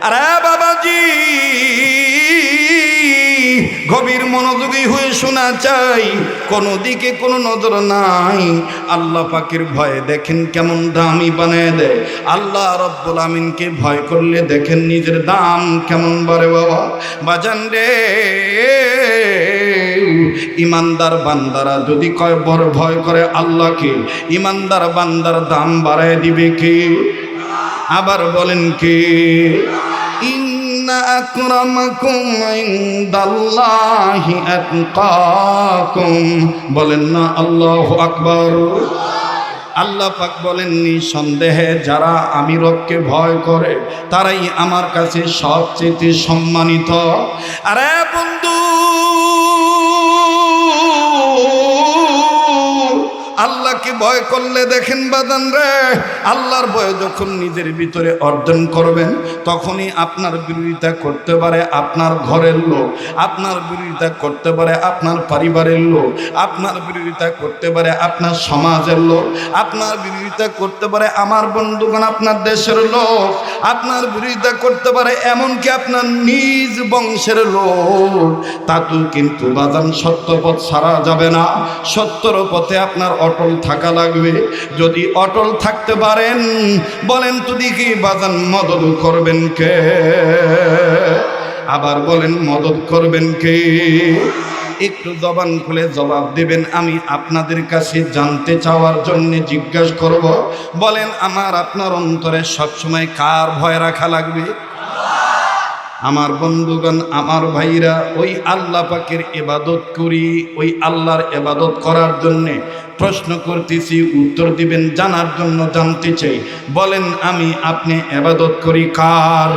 আরে বাবাজি, গভীর মনোযোগী হয়ে শোনা চাই, কোনো দিকে কোনো নজর নাই। আল্লাহ পাকের ভয়ে দেখেন কেমন দামি বানায় দেয়। আল্লাহ রব্বুল আমিনকে ভয় করলে দেখেন নিজের দাম কেমন বাড়ে। বাবা বাজান রে, ইমানদার বান্দারা যদি কয় বড় ভয় করে আল্লাহকে, ইমানদার বান্দার দাম বাড়ায় দিবে কে? আবার বলেন কে? ইন্না আকরামাকুম ইনদাল্লাহি আতকাকুম, বলেন না আল্লাহু আকবার। আল্লাহ পাক বলেন, নিঃসন্দেহে যারা আমি রবকে ভয় করে তারাই আমার কাছে সবচেয়ে সম্মানিত। আরে বন্ধু, আল্লাহকে ভয় করলে দেখেন বাদান রে, আল্লাহর ভয় যখন নিজের ভিতরে অর্জন করবেন, তখনই আপনার বিরোধিতা করতে পারে আপনার ঘরের লোক, আপনার বিরোধিতা করতে পারে আপনার পরিবারের লোক, আপনার বিরোধিতা করতে পারে আপনার সমাজের লোক, আপনার বিরোধিতা করতে পারে আমার বন্ধুগণ আপনার দেশের লোক, আপনার বিরোধিতা করতে পারে এমনকি আপনার নিজ বংশের লোক। তাতেও কিন্তু বাদান সত্য পথ ছাড়া যাবে না, সত্যর পথে আপনার অটল থাকা লাগবে। যদি অটল থাকতে পারেন, বলেন তো দেখি বাজান মদদ করবেন কে? আবার বলেন মদদ করবেন কে? একটু জবান খুলে জবাব দেবেন। আমি আপনাদের কাছে জানতে চাওয়ার জন্য জিজ্ঞাসা করব, বলেন আমার আপনার অন্তরে সবসময় কার ভয় রাখা লাগবে? আমার বন্ধুগণ, আমার ভাইরা, ওই আল্লাহ পাকের ইবাদত করি, ওই আল্লাহর ইবাদত করার জন্যে প্রশ্ন করতেছি, উত্তর দিবেন জানার জন্য জানতে চাই। বলেন আমি আপনি ইবাদত করি কার?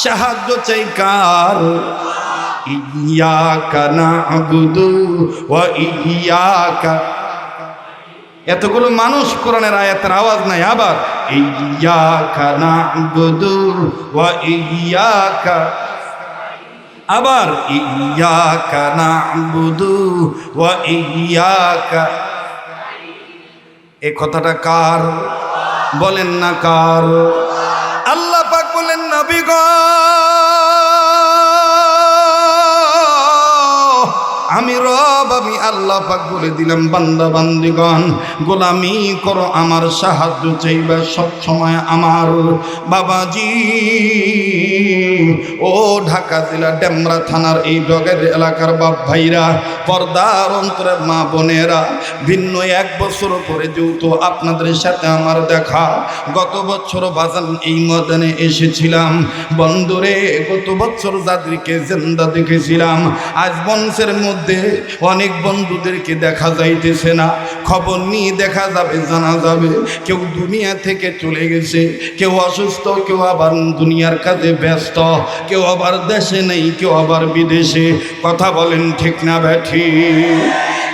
সাহায্য চাই কার? ইয়াকা না'বুদু ওয়া ইয়াকা। এতগুলো মানুষ কোরআনের আয়াতের আওয়াজ নাই। আবার ইয়াকা না'বুদু ওয়া ইয়াকা, আবার ইয়াকা না'বুদু ওয়া ইয়াকা। এই কথাটা কার? বলেন না কার? আল্লাহ পাক বলেন, নবী গো, আমি রব, আমি আল্লাহ পাক বলে দিলাম, বান্দা বান্দিগণ গোলামি করো, আমার সাহায্য চাইবা সব সময় আমার। বাবাজি, ও ঢাকা জেলা ডেমরা থানার এই ডগের এলাকার বাপ ভাইরা, পর্দার অন্তরের মা বোনেরা, ভিন্ন এক বছর পরে যেহেতু আপনাদের সাথে আমার দেখা, গত বছর বাজান এই ময়দানে এসেছিলাম। বন্ধুরে, গত বছর যাদেরকে জিন্দা দেখেছিলাম, আজ বংশের মধ্যে অনেক বন্ধুদেরকে দেখা যাইতেছে না। খবর নিয়ে দেখা যাবে, জানা যাবে কেউ দুনিয়া থেকে চলে গেছে, কেউ অসুস্থ, কেউ আবার দুনিয়ার কাজে ব্যস্ত, কেউ আবার দেশে নেই, কেউ আবার বিদেশে। কথা বলেন ঠিক না ব্যাঠি?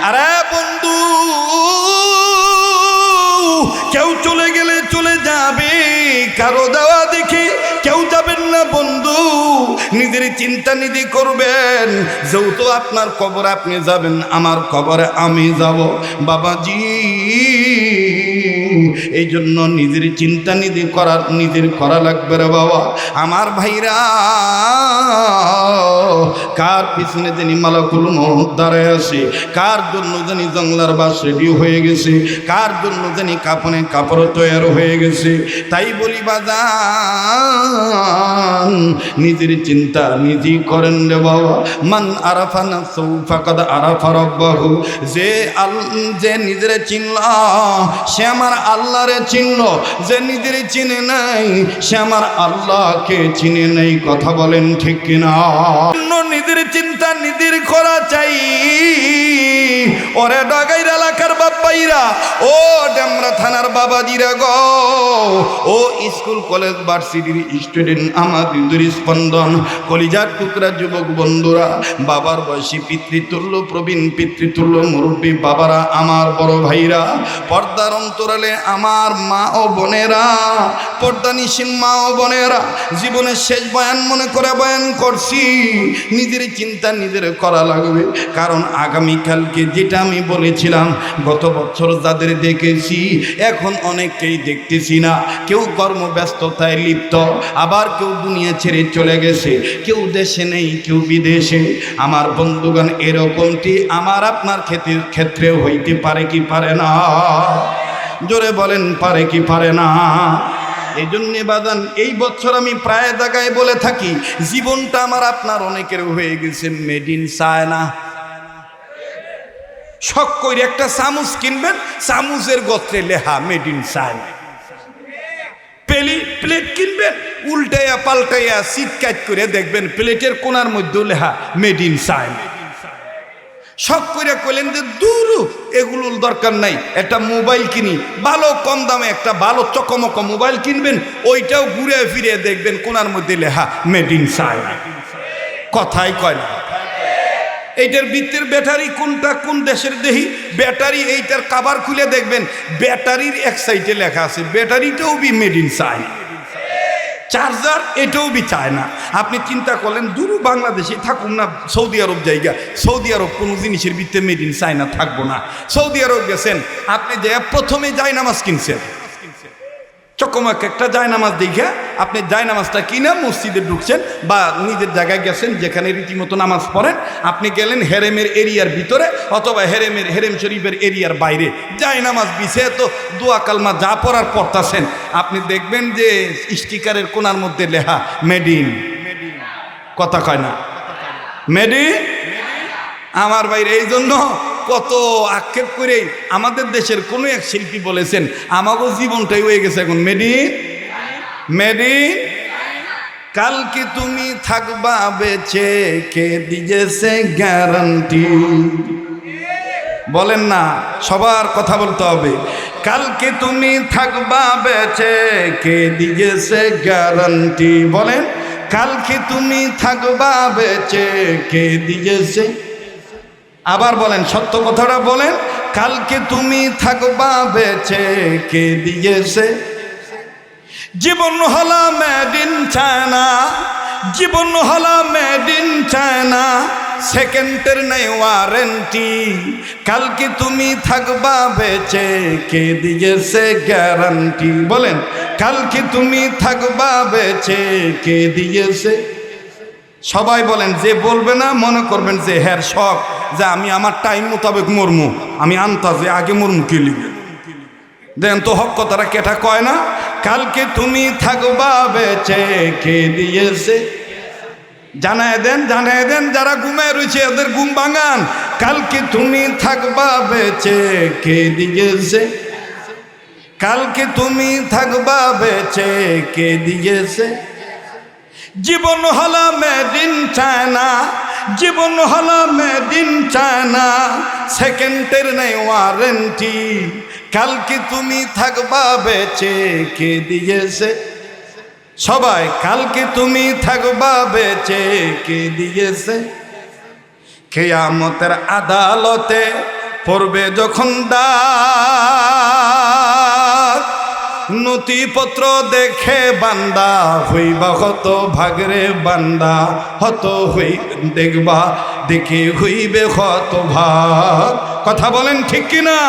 আরে বন্ধু, কেউ চলে গেলে চলে যাবে, কারো দেওয়া দেখে কেউ যাবেন না বন্ধু। নিজের চিন্তা নিজে করবেন, যেহেতু আপনার কবরে আপনি যাবেন, আমার কবরে আমি যাব। বাবাজি, এই জন্য নিজের চিন্তা নিজের করা লাগবে রে বাবা। আমার ভাইরা, কার পিছনে জানি মালাকুল মউত দাঁড়ায় আছে, কার জন্য জানি জংলার বাস রেডি হয়ে গেছে, কার জন্য জানি কাপনে কাপড় তৈরি হয়ে গেছে। তাই বলি বাজান, নিজের চিন্তা নিজেই করেন রে বাবা। মান আরাফা নাফসাহু ফাকাদ আরাফা রাব্বাহু। যে নিজের চিনল, সে আমার আল্লাহরে চিনল। যে নিজের চিনে নাই, সে আমার আল্লাহকে চিনে নাই। কথা বলেন ঠিক কিনা? নিজের চিন্তা নিজের করা চাই। ওরে ডাগাইর এলাকার বাপ্পাইরা, ও ডেমরা থানার বাবাজিরা গো, ও স্কুল কলেজ ভার্সিটির স্টুডেন্ট আমাদের হৃদস্পন্দন, কলিজার টুকরা যুবক বন্ধুরা, বাবার বয়সী পিতৃতুল্য, প্রবীণ পিতৃতুল্য মুরব্বী বাবারা, আমার বড় ভাইরা, পর্দার অন্তরালে আমার মা ও বোনেরা, পর্দানিসীন মা ও বোনেরা, জীবনের শেষ বয়ান মনে করে বয়ান করছি। নিজের চিন্তা নিজের করা লাগবে, কারণ আগামীকালকে যেটা আমি বলেছিলাম, গত বছর যাদের দেখেছি এখন অনেককেই দেখতেছি না। কেউ কর্মব্যস্ততায় লিপ্ত, আবার কেউ দুনিয়া ছেড়ে চলে গেছে, কেউ দেশে নেই, কেউ বিদেশে। আমার বন্ধুগণ, এরকমটি আমার আপনার ক্ষেত্রেও হইতে পারে কি পারে না? জোরে বলেন, পারে কি পারে না? এই জন্যে বাদান, এই বছর আমি প্রায় জায়গায় বলে থাকি, জীবনটা আমার আপনার অনেকের হয়ে গেছে মেড ইন চায়না। শখ করে একটা চামচ কিনবেন, চামচের গোত্রে লেখা মেড ইন চায়না। প্লেট কিনবেন, উল্টাইয়া পাল্টাইয়া চিৎকার করে দেখবেন প্লেটের কোনার মধ্যে লেখা মেড ইন চায়না। শখ করে কইলেন যে দূর, এগুলোর দরকার নাই, একটা মোবাইল কিনি, ভালো কম দামে একটা ভালো চকমক মোবাইল কিনবেন, ওইটাও ঘুরে ফিরে দেখবেন কোনার মধ্যে লেখা মেড ইন চায়না। কথাই কয় না। এইটার ভিতরের ব্যাটারি কোনটা, কোন দেশের দেহি ব্যাটারি, এইটার কাভার খুলে দেখবেন ব্যাটারির এক সাইডে লেখা আছে ব্যাটারিটাও বি মেড ইন চায়না। চার্জার এটাও বি চায় না। আপনি চিন্তা করলেন দূর বাংলাদেশে থাকুন না, সৌদি আরব জায়গা, সৌদি আরব কোনো জিনিসের ভিতরে মেড ইন চায়না থাকবো না। সৌদি আরব গেছেন আপনি, যে প্রথমে জায়নামাজ কিনছেন, চকমাক একটা জায়নামাজ দেখে আপনি জায়নামাজটা কিনে মসজিদে ঢুকছেন বা নিজের জায়গায় গেছেন যেখানে রীতিমতো নামাজ পড়েন, আপনি গেলেন হেরেমের এরিয়ার ভিতরে অথবা হেরেম শরীফের এরিয়ার বাইরে, জায়নামাজ বিছে তো দোয়া কালমা যা পড়ার পড়তাছেন, আপনি দেখবেন যে স্টিকারের কোনার মধ্যে লেখা মেড ইন। কথা কয় না, মেড ইন। আমার বাইরে এই জন্য কত আক্ষেপ করে আমাদের দেশের কোনো এক শিল্পী বলেছেন, আমাগো জীবনটাই হয়ে গেছে এখন মেড ইন, মেড ইন। কালকে তুমি থাকবা বেঁচে, কে দিয়েছে গ্যারান্টি? বলেন না, সবার কথা বলতে হবে। কালকে তুমি থাকবা বেঁচে, কে দিয়েছে গ্যারান্টি? বলেন, কালকে তুমি থাকবা বেঁচে, কে দিয়েছে? আবার বলেন, সত্য কথাটা বলেন, কালকে তুমি থাকবা বেঁচে, কে দিয়েছে? জীবন হলা মেড ইন চায়না, জীবন হলা মেড ইন চায়না, সেকেন্ডের নেই ওয়ারেন্টি। কালকে তুমি থাকবা বেঁচে, কে দিয়েছে গ্যারান্টি? বলেন, কালকে তুমি থাকবা বেঁচে, কে দিয়েছে? সবাই বলেন, যে বলবে না মনে করবেন যে হ্যার শখ, যে আমি আমার টাইম মোতাবেক মরমু, আমি আন্তাজে আগে মরমু কে লিখে দেন তো। হক কথাটা কেটা কয় না, কালকে তুমি থাকবা বেঁচে, কে দিয়েছে? জানায় দেন, জানায় দেন, যারা ঘুমায় রয়েছে এদের ঘুম ভাঙান। কালকে তুমি থাকবা বেঁচে, কে দিয়েছে? কালকে তুমি থাকবা বেঁচে, কে দিয়েছে? জীবন হলো মেড ইন চায়না, জীবন হলো মেড ইন চায়না, সেকেন্ডের নেই ওয়ারেন্টি। কালকে তুমি থাকবা বেঁচে, কে দিয়েছে? সবাই, কালকে তুমি থাকবা বেঁচে, কে দিয়েছে? কিয়ামতের আদালতে পড়বে যখন ডাক, নথিপত্র দেখে বান্দা হইবা হত ভাগরে বান্দা, হত হই দেখবা দেখে হইবে হত ভাগ। কথা বলেন ঠিক কিনা?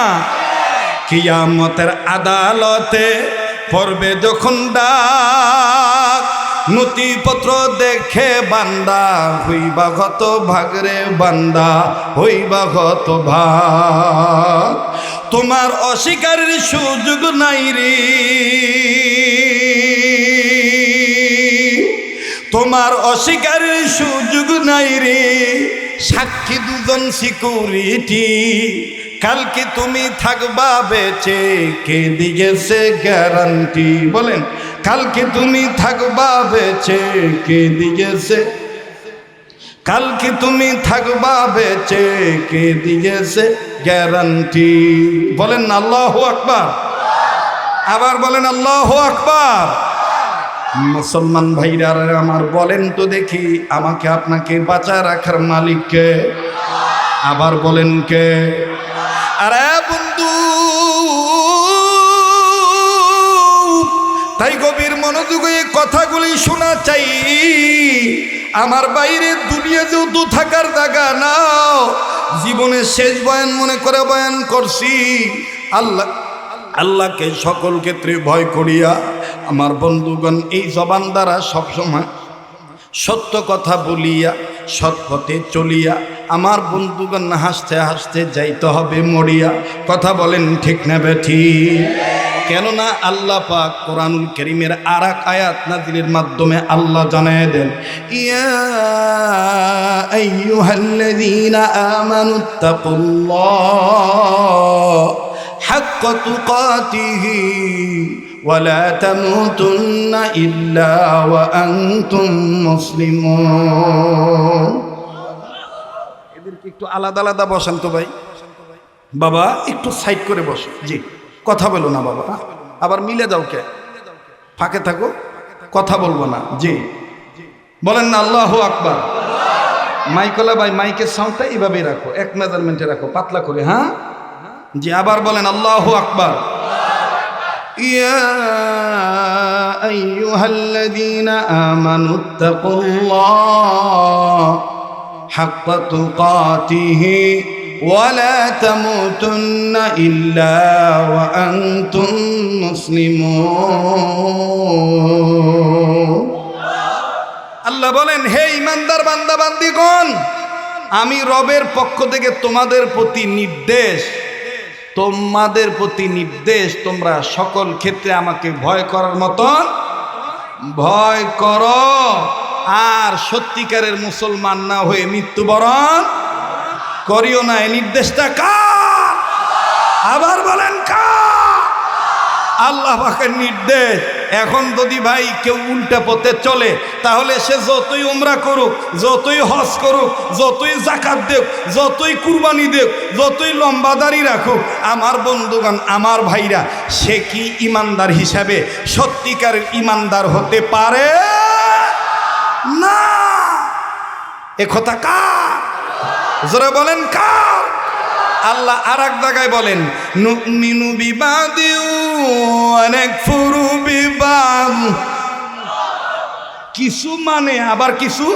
কিয়ামতের আদালতে পড়বে যখন ডাক, নথিপত্র দেখে বান্দা হইবা হত ভাগরে বান্দা, হইবা হত ভাগ। তোমার অস্বীকারের সুযোগ নাই রে, তোমার অস্বীকারের সুযোগ নাই রে, সাক্ষী দুজন সিকিউরিটি। কালকে তুমি থাকবা বেঁচে, কে দিয়েছে গ্যারান্টি? বলেন, কালকে তুমি থাকবা বেঁচে, কে দিয়েছে? কালকে তুমি থাকবা বেঁচে, কে দিয়েছে গ্যারান্টি? বলেন আল্লাহু আকবার। আবার বলেন আল্লাহু আকবার। মুসলমান ভাইরা আমার, বলেন তো দেখি, আমাকে আপনাকে বাঁচায় রাখার মালিক কে? আবার বলেন কে? আরে বন্ধু, তাই গভীর মনোযোগে এই কথাগুলি শোনা চাই। আমার বাইরে দুনিয়া যেহেতু থাকার জায়গা না, জীবনের শেষ বয়ান মনে করে বয়ান করছি। আল্লাহকে সকল ক্ষেত্রে ভয় করিয়া আমার বন্ধুগণ এই জবান দ্বারা সবসময় সত্য কথা বলিয়া সৎ পথে চলিয়া আমার বন্ধুগণ হাসতে হাসতে যাইতে হবে মরিয়া। কথা বলেন ঠিক না বেঠিক? কেননা আল্লাহ পাক কোরআনুল কারীমের আর এক আয়াত নাযিলের মাধ্যমে আল্লাহ জানায় দেন, ইয়া আইয়ুহাল্লাযীনা আমানুত্তাকুল্লাহ হাক্কা তুকাতিহি ওয়া লা তামুতুন্না ইল্লা ওয়া আনতুম মুসলিমুন। এদেরকে একটু আলাদা আলাদা বসান তো ভাই। বাবা একটু সাইড করে বসো। জি, কথা বলো না বাবা, আবার মিলে যাও কে? ফাঁকে থাকো, কথা বলবো না। জি বলেন না আল্লাহু আকবার। মাইকলা ভাই, মাইকের সাউন্ডটা এইভাবে রাখো, এক মেজারমেন্টে রাখো, পাতলা করে। হ্যাঁ জি, আবার বলেন আল্লাহু আকবার। ইয়া আইয়ুহাল্লাযীনা আমানুত্তাকুল্লাহ হাক্কা তুকাতিহি ওয়ালা তামুতুন্না ইল্লা ওয়া আনতুম মুসলিমুন। আল্লাহ বলেন, হে ঈমানদার বান্দা বান্দীগণ, আমি রবের পক্ষ থেকে তোমাদের প্রতি নির্দেশ, তোমরা সকল ক্ষেত্রে আমাকে ভয় করার মতন ভয় করো, আর সত্যিকারের মুসলমান না হয়ে মৃত্যুবরণ করিও না। এই নির্দেশটা কার? আবার বলেন কার? আল্লাহ পাকের নির্দেশ। এখন যদি ভাই কেউ উল্টা পথে চলে, তাহলে সে যতই উমরা করুক, যতই হজ করুক, যতই যাকাত দেখ, যতই কুরবানি দেখ, যতই লম্বাদারি রাখুক, আমার বন্ধুগণ, আমার ভাইরা, সে কি ইমানদার হিসাবে সত্যিকারের ইমানদার হতে পারে না। এ কথা কার? জোরে বলেন কার? আল্লাহ আর এক জায়গায় বলেন, নুমিনু বিবাদিউ ওয়া নাকফুরু বিবাদ। কিছু মানে আবার কিছু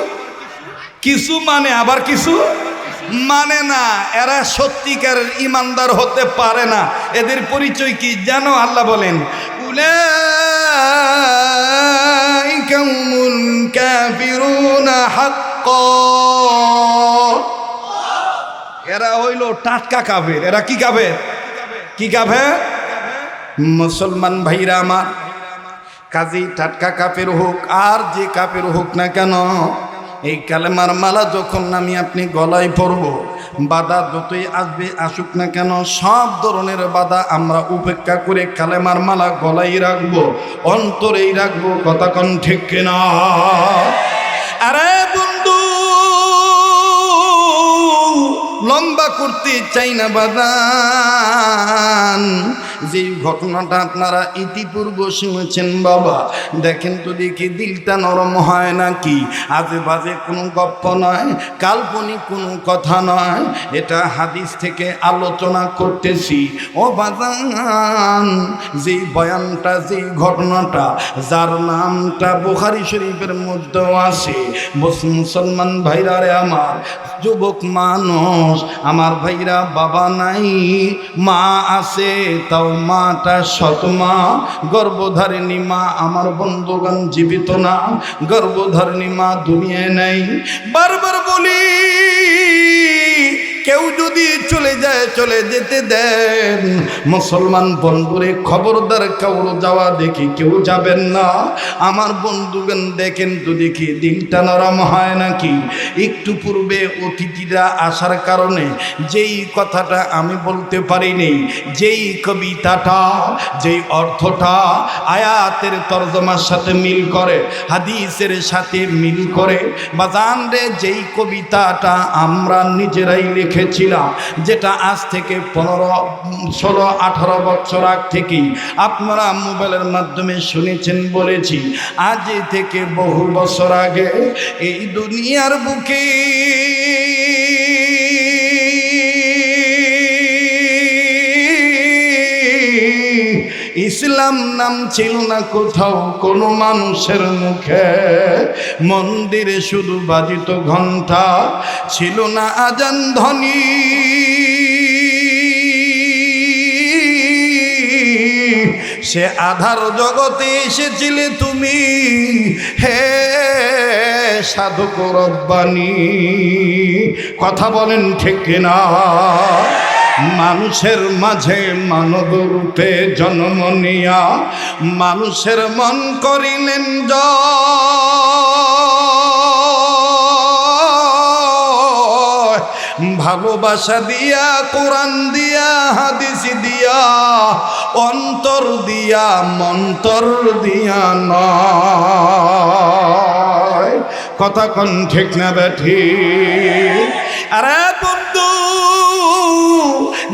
মানে আবার কিছু মানে না। এরা সত্যিকারের ইমানদার হতে পারে না। এদের পরিচয় কি জানো? আল্লাহ বলেন, উলাইকা হুমুল কাফিরুনা হাক্কান। এরা হইল টাটকা কাফের। এরা কি কাফের? মুসলমান ভাইরা আমার, কাজী টাটকা কাফের হোক আর যে কাফের হোক না কেন, এই কালেমার মালা যখন আমি আপনি গলায় পরব, বাধা যতই আসবে আসুক না কেন, সব ধরনের বাধা আমরা উপেক্ষা করে কালেমার মালা গলায় রাখবো, অন্তরেই রাখবো। কথা কোন ঠিক কিনা? আরে বন্ধু, লম্বা করতে চাই না বাদান, যে ঘটনাটা আপনারা ইতিপূর্বে শুনেছেন বাবা, দেখেন তো দেখি দিলটা নরম হয় নাকি। আজে বাজে কোনো গপ্প নয়, কাল্পনিক কোনো কথা নয়, এটা হাদিস থেকে আলোচনা করতেছি। ও বাদান, যেই বয়ানটা, যেই ঘটনাটা, যার নামটা বুখারী শরীফের মধ্যেও আছে, মুসলমান ভাইরা রে আমার, যুবক মানুষ আমার ভাইরা, বাবা নাই মা আছে, তাও মাটা সৎ মা, গর্ভধারিণী মা আমার বন্ধুগণ জীবিত না, গর্ভধারিণী মা দুনিয়ায় নাই। বারবার বলি, কেউ যদি চলে যায়, চলে যেতে দেন। মুসলমান বন্ধুরে খবরদার, কাউর যাওয়া দেখি কেউ যাবেন না। আমার বন্ধুগণ দেখেন তো দেখি দিলটা নরম হয় নাকি। একটু পূর্বে অতিথিরা আসার কারণে যেই কথাটা আমি বলতে পারিনি, যেই কবিতাটা, যেই অর্থটা আয়াতের তরজমার সাথে মিল করে, হাদিসের সাথে মিল করে, বাজান রে, যেই কবিতাটা আমরা নিজেরাই লিখে রেখেছিলাম, যেটা আজ থেকে 15, 16, 18 বছর আগ থেকেই আপনারা মোবাইলের মাধ্যমে শুনেছেন, বলেছি। আজ থেকে বহু বছর আগে এই দুনিয়ার বুকে ইসলাম নাম ছিল না কোথাও কোনো মানুষের মুখে। মন্দিরে শুধু বাজিত ঘণ্টা, ছিল না আজান ধ্বনি। সে আধার জগতে এসেছিলে তুমি, হে সাধক রব্বানী। কথা বলেন ঠিক কিনা? মানুষের মাঝে মানব রূপে জন্ম নিয়া মানুষের মন করিলেন জয়। ভালোবাসা দিয়া, কোরআন দিয়া, হাদিস দিয়া, অন্তর দিয়া, মন্তর দিয়া নয়। কথা কোন ঠিক না বেঠিক? আরে বন্ধু,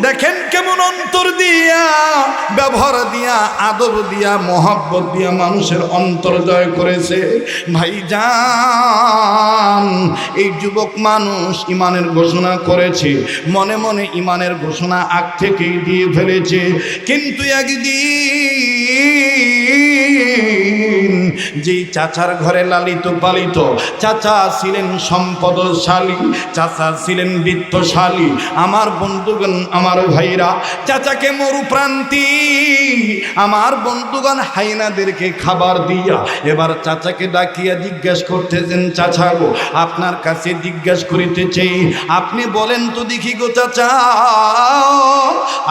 দেখেন কেমন অন্তর দিয়া, ব্যবহার দিয়া, আদব দিয়া, মোহাব্বত দিয়া মানুষের অন্তর জয় করেছে। ভাইজান, এই যুবক মানুষ ইমানের ঘোষণা করেছে, মনে মনে ইমানের ঘোষণা আগ থেকেই দিয়ে ফেলেছে। কিন্তু একদিন যেই চাচার ঘরে লালিত পালিত, চাচা ছিলেন সম্পদশালী, চাচা ছিলেন বিত্তশালী। আমার বন্ধুগণ, আমার ভাইরা, চাচাকে মরুপ্রান্তি, আমার বন্ধুগণ হাইনাদেরকে খাবার দিয়া এবার চাচাকে ডাকিয়া জিজ্ঞেস করতেছেন, চাচা গো, আপনার কাছে জিজ্ঞেস করিতেছে, আপনি বলেন তো দেখি গো চাচা,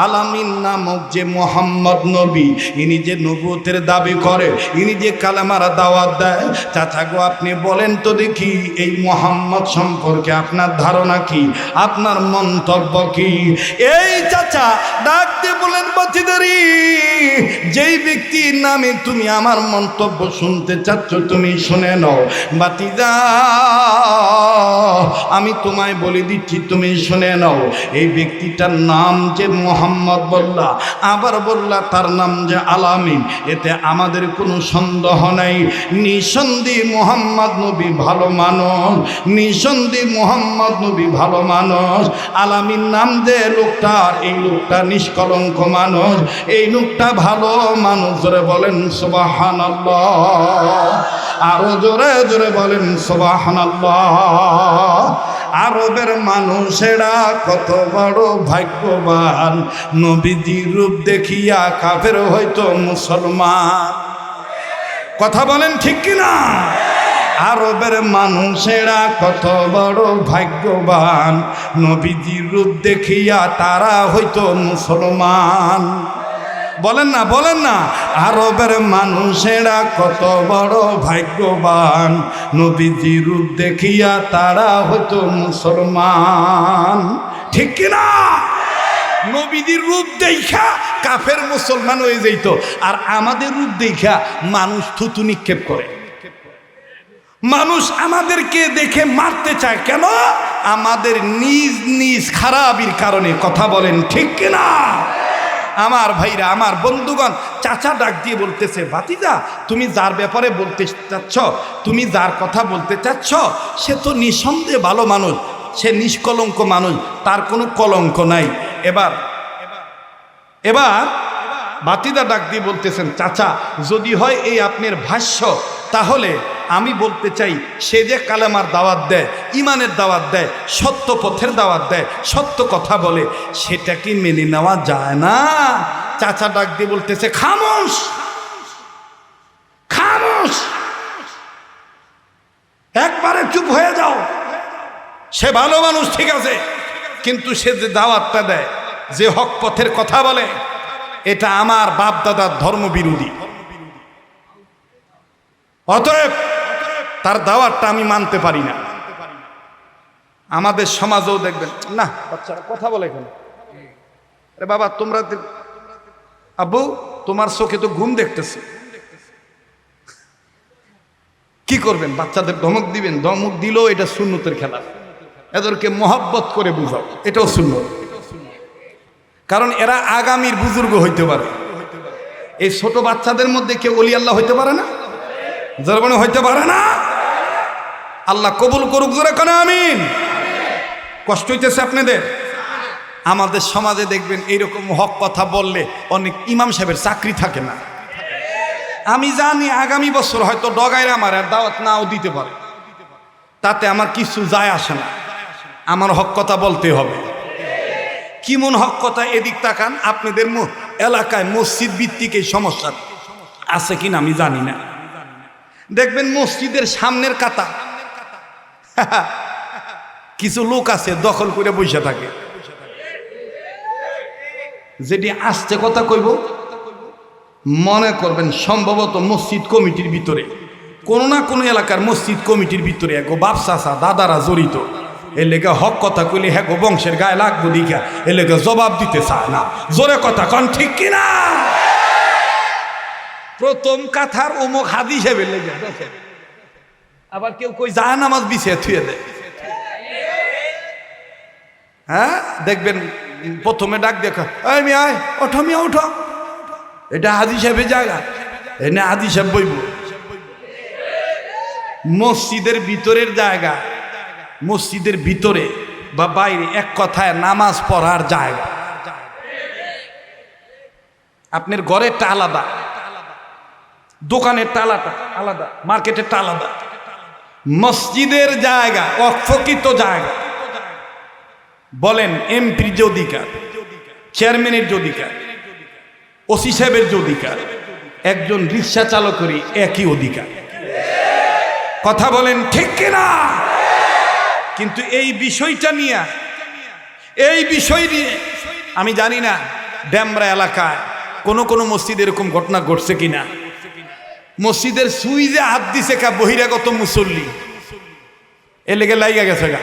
আলামিন নামক যে মোহাম্মদ নবী, ইনি যে নবুয়তের দাবি করে, ইনি যে কালেমার দাওয়াত দেয়, চাচা গো আপনি বলেন তো দেখি, এই মোহাম্মদ সম্পর্কে আপনার ধারণা কি, আপনার মন্তব্য কি? এই চাচা ডাক দিয়ে বলেন, বাতিদারি, যেই ব্যক্তির নামে তুমি আমার মন্তব্য শুনতে চাচ্ছ তুমি শুনে নাও। বাতিদা, আমি তোমায় বলে দিচ্ছি, তুমি শুনে নাও। এই ব্যক্তিটার নাম যে মোহাম্মদ বললা, আবার বললা তার নাম যে আলামিন, এতে আমাদের কোনো সন্দেহ নাই। নিঃসন্দেহ মোহাম্মদ নবী ভালো মানুষ, নিঃসন্দেহ মোহাম্মদ নবী ভালো মানুষ। আলামিন নাম যে লোকটার, এই লোকটা নিষ্কলঙ্ক মানুষ, এই লোকটা ভালো মানুষ। জোরে বলেন সুবহানাল্লাহ, আরো জোরে জোরে বলেন সুবহানাল্লাহ। আরবের মানুষেরা কত বড় ভাগ্যবান, নবীজির রূপ দেখিয়া কাফের হয়তো মুসলমান। কথা বলেন ঠিক কিনা? আরবের মানুষেরা কত বড় ভাগ্যবান, নবীজির রূপ দেখিয়া তারা হয়তো মুসলমান। বলেন না, বলেন না। আরবের মানুষেরা কত বড় ভাগ্যবান, নবীজির রূপ দেখিয়া তারা হয়তো মুসলমান। ঠিক কিনা? নবীজির রূপ দেখা কাফের মুসলমান হয়ে যাইত, আর আমাদের রূপ দেখা মানুষ থুতু নিক্ষেপ করে। মানুষ আমাদেরকে দেখে মারতে চায় কেন? আমাদের নিজ নিজ খারাপির কারণে। কথা বলেন ঠিক কিনা? আমার ভাইরা, আমার বন্ধুগণ, চাচা ডাক দিয়ে বলতেছে, ভাতিজা, তুমি যার ব্যাপারে বলতে চাচ্ছ, তুমি যার কথা বলতে চাচ্ছ, সে তো নিঃসন্দেহে ভালো মানুষ, সে নিষ্কলঙ্ক মানুষ, তার কোনো কলঙ্ক নাই। এবার ভাতিজা ডাক দিয়ে বলতেছেন, চাচা, যদি হয় এই আপনার ভাষ্য, তাহলে আমি বলতে চাই, সে যে কালেমার দাওয়াত দেয়, ইমানের দাওয়াত দেয়, সত্য পথের দাওয়াত দেয়, সত্য কথা বলে, সেটা কি মেনে নেওয়া যায় না? চাচা ডাক দিয়ে বলতেছে, খামোশ, খামোশ, একবারে চুপ হয়ে যাও। সে ভালো মানুষ ঠিক আছে, কিন্তু সে যে দাওয়াতটা দেয়, যে হক পথের কথা বলে, এটা আমার বাপ দাদার ধর্ম বিরোধী। অতএব তার দাওয়াতটা আমি মানতে পারি না। আমাদের সমাজেও দেখবেন, না বাচ্চারা কথা বলে কেন? আরে বাবা, তোমরা, আব্বু তোমার চোখে তো ঘুম দেখতেছে, কি করবেন? বাচ্চাদের ধমক দিবেন? ধমক দিলেও এটা সুন্নতের খেলা। এদেরকে মহব্বত করে বুঝাও, এটাও সুন্নত। কারণ এরা আগামীর বুজুর্গ হইতে পারে। এই ছোট বাচ্চাদের মধ্যে কেউ ওলি আল্লাহ হইতে পারে না, জরবানে হইতে পারে না। আল্লাহ কবুল করুক, জোরে কোন আমিন। কষ্ট হইতেছে আপনাদের? আমাদের সমাজে দেখবেন এইরকম হক কথা বললে অনেক ইমাম সাহেবের চাকরি থাকে না। আমি জানি আগামী বছর হয়তো ডগাইরে আমার আর দাওয়াত নাও দিতে পারে, তাতে আমার কিছু যায় আসে না। আমার হক কথা বলতে হবে। কি মন হক কথা? এদিক তাকান, আপনাদের এলাকায় মসজিদ ভিত্তিক এই সমস্যা আছে কিনা আমি জানি না। দেখবেন মসজিদের সামনের কাতা কিছু লোক আছে দখল করে বসে থাকে। যেটি আসছে কথা কইব, মনে করবেন সম্ভবত মসজিদ কমিটির ভিতরে কোনো না কোনো এলাকার মসজিদ কমিটির ভিতরে এক বাপ চাচা দাদারা জড়িত। এর লেগে হক কথা কইলে হ্যাঁ বংশের গায়ে লাগবো দিকা, এর লেগে জবাব দিতে চায় না। জোরে কথা কন, ঠিক কিনা? প্রথম কাথার অমুক হাদি হিসেবে লেগে, আবার কেউ কই যায় নামাজ বিছিয়ে থুয়ে দেয়। হ্যাঁ, দেখবেন প্রথমে ডাক দেখা, এই মিয়া আয়, ওঠো মিয়া ওঠো, এটা হাদি সাহেবের জায়গা, এনে হাদি সাহেব বইব। মসজিদের ভিতরের জায়গা, মসজিদের ভিতরে বা বাইরে এক কথায় নামাজ পড়ার জায়গা। আপনার ঘরেরটা আলাদা, দোকানের আলাদা আলাদা, মার্কেটের আলাদা। মসজিদের জায়গা অক্ষকিত জায়গা। বলেন এমপির যে অধিকার, চেয়ারম্যানের যে অধিকার, ওসি সাহেবের যে অধিকার, একজন রিক্সা চালকেরই একই অধিকার। কথা বলেন ঠিক কিনা? কিন্তু এই বিষয়টা নিয়ে, এই বিষয় নিয়ে আমি জানি না ড্যামরা এলাকায় কোনো মসজিদে এরকম ঘটনা ঘটছে কিনা। মসজিদের সুইজে হাত দিছে কা বহিরাগত মুসল্লি, এ লেগে লাইগা গেছে গা।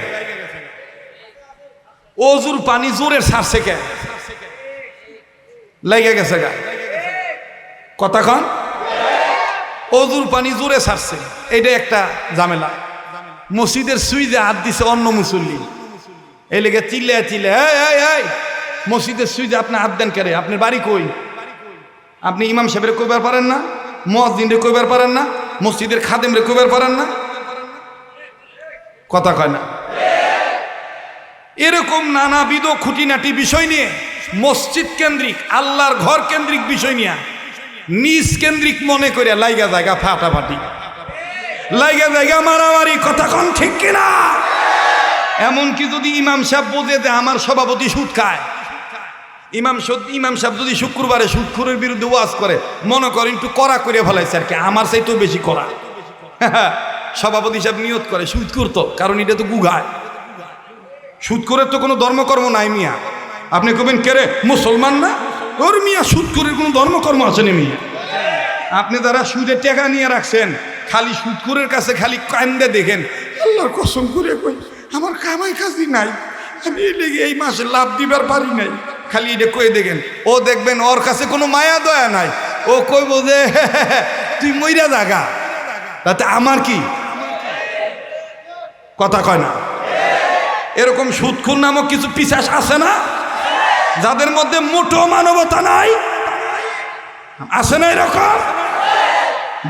ওজুর পানি জোরে ছাড়ছে কে, লাইগা গেছে গা। কথা কন, ওজুর পানি জোরে ছাড়ছে, এটা একটা ঝামেলা। মসজিদের সুইজে হাত দিছে অন্য মুসল্লি, এই লেগে চিল্লে চিল্লে, এই মসজিদের সুইজে আপনি হাত দেন কেরে? আপনার বাড়ি কই? আপনি ইমাম সাহেবের কইবার পারেন না, মুয়াজ্জিনরে কইবার পারেন না, মসজিদের খাদেমরে কইবার পারেন না? কথা কয় না। এরকম নানাবিধ খুঁটিনাটি বিষয় নিয়ে, মসজিদ কেন্দ্রিক, আল্লাহর ঘর কেন্দ্রিক বিষয় নিয়ে নিজ কেন্দ্রিক মনে করে লাইগা জায়গা ফাটাফাটি, লাইগা জায়গা মারামারি। কথা কন ঠিক কিনা? এমনকি যদি ইমাম সাহেব বোঝে যে আমার সভাপতি সুদ খায়, ইমাম সাহেব যদি শুক্রবারে সুদখোরের বিরুদ্ধে ওয়াজ করে, মনে করেন একটু কড়া করে ফেলাইছে আর কি, আমার চাইতেও বেশি কড়া। সভাপতি সাহেব নিয়ত করে সুদখোর তো, কারণ এটা তো গুগায়। সুদখোরের তো কোনো ধর্মকর্ম নাই মিয়া। আপনি কবেন কেরে মুসলমান না? ওর মিয়া সুদখোরের কোনো ধর্মকর্ম আছে না মিয়া? আপনি যারা সুদের টাকা নিয়ে রাখছেন, খালি সুদখোরের কাছে খালি কান্দে দেখেন, আল্লাহর কসম করে কই আমার কামাই কাজই নাই, আমি এই লেগে এই মাসে লাভ দিবার পারি নাই, খালি এটা কয়ে দেখেন। ও দেখবেন ওর কাছে কোনো মায়া দয়া নাই, ও কইব যে তুই মইরা জাগা, তাতে আমার কি? কথা কয় না। এরকম সুদখোর নামক কিছু পিশাচ আছে না, যাদের মধ্যে মোটো মানবতা নাই? আছে না এরকম?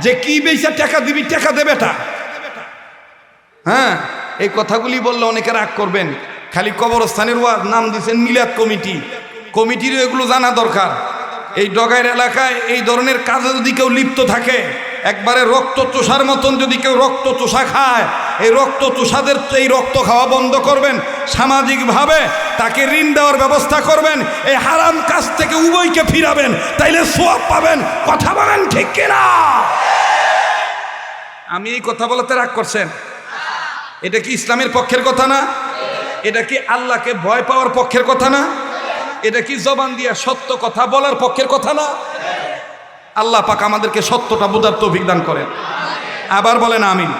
যে কি বেশি টাকা দিবি, টাকা দেবে টা। হ্যাঁ, এই কথাগুলি বললে অনেকে রাগ করবেন। খালি কবরস্থানের নাম দিচ্ছেন মিলাদ কমিটি, কমিটিরও এগুলো জানা দরকার। এই ডগাইর এলাকায় এই ধরনের কাজে যদি কেউ লিপ্ত থাকে, একবারে রক্ত চোষার মতন যদি কেউ রক্ত চোষা খায়, এই রক্ত চোষাদের এই রক্ত খাওয়া বন্ধ করবেন, সামাজিকভাবে তাকে ঋণ দেওয়ার ব্যবস্থা করবেন, এই হারাম কাজ থেকে উভয়কে ফিরাবেন, তাইলে সওয়াব পাবেন। কথা বলেন ঠিক কিনা? আমি এই কথা বলতে রাগ করছেন? এটা কি ইসলামের পক্ষের কথা না? এটা কি আল্লাহকে ভয় পাওয়ার পক্ষের কথা না? এটা কি জবান দিয়া সত্য কথা বলার পক্ষের কথা না? আল্লাহ পাক আমাদেরকে সত্যটা বোঝার তৌফিক দান করেন। আবার বলেন আমিন।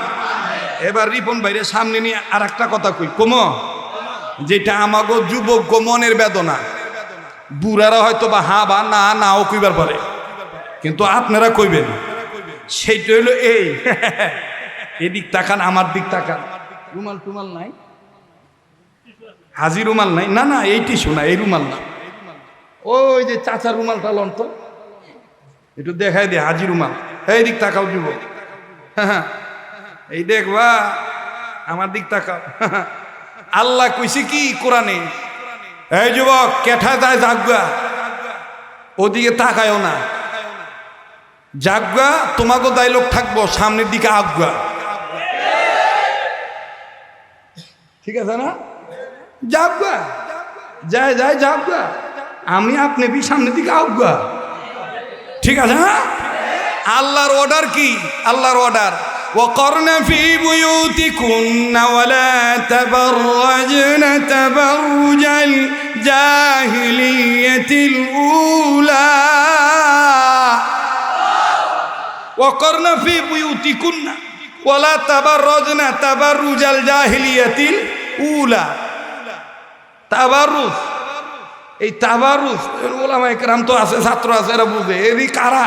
এবার রিপন ভাইয়ের সামনে নিয়ে আর একটা কথা কই, যেটা আমাগো যুবক মনের বেদনা, বুড়ারা হয়তো বা হা বা না নাও কইবার পারে, কিন্তু আপনারা কইবেন। সেইটা হইল এদিক তাকান, আমার দিক তাকান। রুমাল টুমাল নাই? হাজি রুমাল নাই? না না, এই টিস্যু না, এই রুমাল না, ওই যে চাচার রুমালটা লন তো, একটু দেখাই দে হাজি রুমাল। এই দিক তাকাও দিব, হ্যাঁ এই দেখবা, আমার দিক তাকাও। আল্লাহ কইছে কি কোরআনে, এই যুবক কেঠা যায় জাগবা, ওদিকে তাকায়ও না, জাগবা তোমাকে ডায়লগ থাকবো, সামনের দিকে আগুয়া। ঠিক আছে না? জাগবা, যায় যায় জাগবা, আমি আপনি বি সামনের দিকে আগুয়া। ঠিক আছে না? আল্লাহর অর্ডার কি? আল্লাহর অর্ডার وقرن في بيوتكن ولا تبرجن تبرج الجاهلية الأولى وقرن في بيوتكن ولا تبرجن تبرج الجاهلية الأولى। তাবারুজ, এই তাবারুজ ওলামায়ে কেরাম তো আছে, ছাত্র আছে, এরা বুঝে, এরই কারা